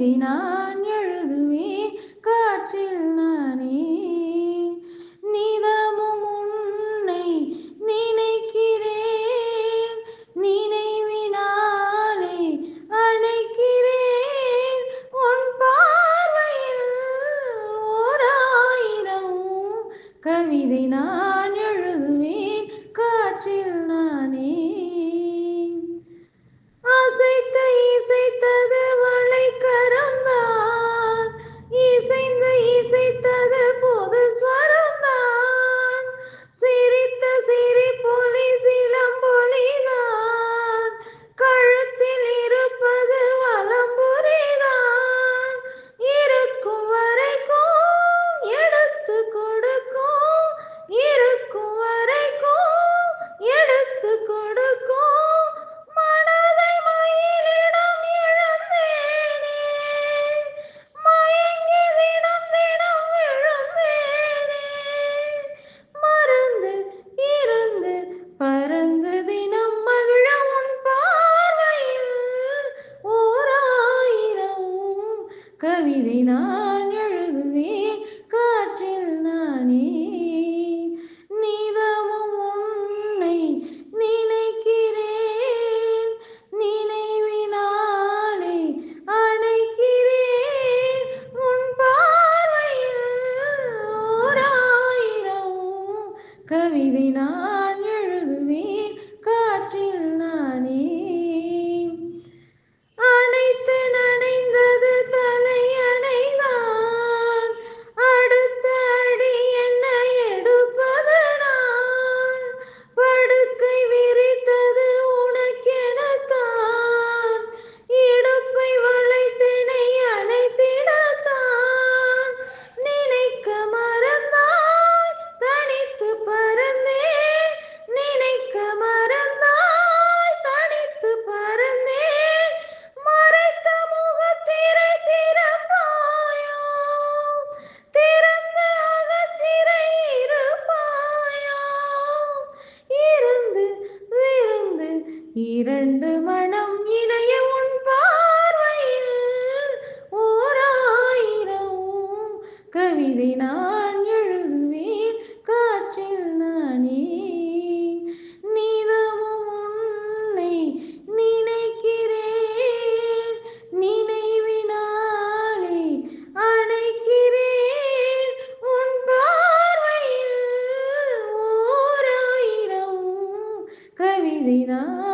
கவிதை நான் எழுதுவேன் காற்றில் நானே. நிதமும் உன்னை நினைக்கிறேன், நினைவினாலே அழைக்கிறேன். உன் பார்வையில் ஓராயிரம் கவிதை நான் எழுதுவேன் காற்றில் நானே. அசைத்து இசைத்தது வளைக்கரம்தான், இசைந்து இசைத்தது பொது ஸ்வரம்தான். சிரித்த சிரிப்பொலி சிலம்பொலிதான், கழுத்தில் இருப்பது வலம்புரிதான். இருக்கும் வரைக்கும் எடுத்து கொடுக்கும், இருக்கும் வரைக்கும் எடுத்து கொடுக்கும். மனதை மயிலிடம் இழந்தேனே, மயங்கி தினம் தினம் விழுந்தேனே. மறந்து இருந்து பறந்து தினம் மகிழ உன் பார்வையில் ஓராயிரம் கவிதை நான் எழுதுவேன் காற்றில் நானே. நிதமும் உன்னை நினைக்கிறேன், நினைவினாலே அழைக்கிறேன். உன் பார்வையில் ஓராயிரம் கவிதை நான் எழுதுவேன் காற்றில் நானே. அனைத்து நனைந்தது தலையணைதான், அடுத்த அடி என்ன எடுப்பது நான். படுக்கை விரித்தது உனக்கெனத்தான், இடுப்பை வளைத்தினை அணைத்திடத்தான். நினைக்க மறந்தாய் தனித்து பறந்தேன், நினைக்க மறந்தாய் தனித்து பறந்தேன். மறைத்த முகத்திரை திறப்பாயோ, திறந்த அகத்திரை இருப்பாயோ. இருந்து விருந்து இரண்டு மனம் இணைய உன் பார்வையில் ஓராயிரம் கவிதை நான் எழுதுவேன் காற்றில் நானே. நிதமும் உன்னை நினைக்கிறேன், நினைவினாலே அழைக்கிறேன். உன் பார்வையில் ஓராயிரம் கவிதை நான்